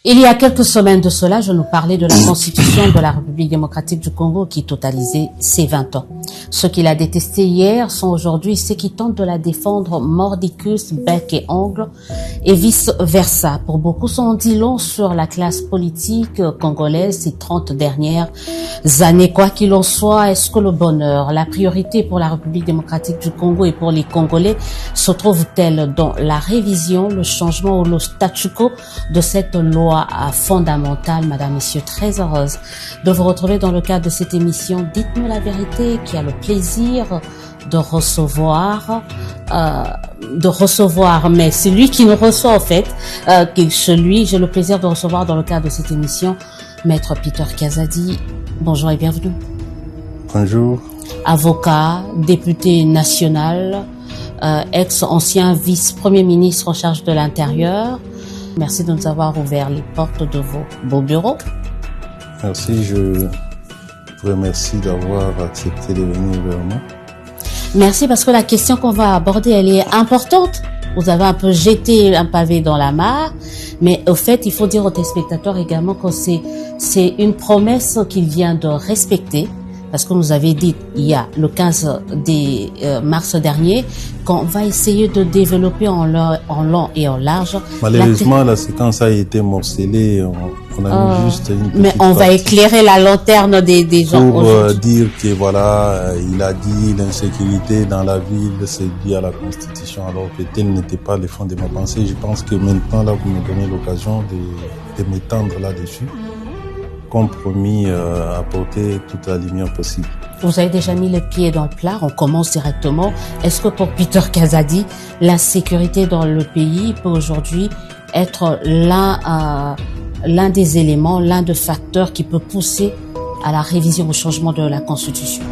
Il y a quelques semaines de cela, je nous parlais de la Constitution de la République démocratique du Congo qui totalisait ses 20 ans. Ceux qui la détestaient hier sont aujourd'hui ceux qui tentent de la défendre mordicus, bec et ongles, et vice-versa. Pour beaucoup, ça en dit long sur la classe politique congolaise ces 30 dernières années. Quoi qu'il en soit, est-ce que le bonheur, la priorité pour la République démocratique du Congo et pour les Congolais se trouve-t-elle dans la révision, le changement ou le statu quo de cette loi fondamentale? Madame, Messieurs, très heureuse de vous retrouver dans le cadre de cette émission Dites-nous la vérité, qui a le plaisir de recevoir, mais celui qui nous reçoit en fait, j'ai le plaisir de recevoir dans le cadre de cette émission, Maître Peter Kazadi. Bonjour et bienvenue. Bonjour. Avocat, député national, ex-ancien vice-premier ministre en charge de l'Intérieur. Merci de nous avoir ouvert les portes de vos beaux bureaux. Merci, je vous remercie d'avoir accepté de venir vers moi. Merci parce que la question qu'on va aborder, elle est importante. Vous avez un peu jeté un pavé dans la mare, mais au fait, il faut dire aux téléspectateurs également que c'est une promesse qu'il vient de respecter. Parce que nous avez dit il y a le 15 mars dernier qu'on va essayer de développer en long et en large. Malheureusement, la séquence a été morcelée. On a mis juste une petite mais on va éclairer la lanterne des gens pour dire que voilà, il a dit l'insécurité dans la ville, c'est dû à la Constitution, alors que tel n'était pas le fond de ma pensée. Je pense que maintenant, là, vous me donnez l'occasion de m'étendre là-dessus. Compromis, apporter toute la lumière possible. Vous avez déjà mis le pied dans le plat, on commence directement. Est-ce que pour Peter Kazadi, l'insécurité dans le pays peut aujourd'hui être l'un des éléments, l'un des facteurs qui peut pousser à la révision, au changement de la Constitution?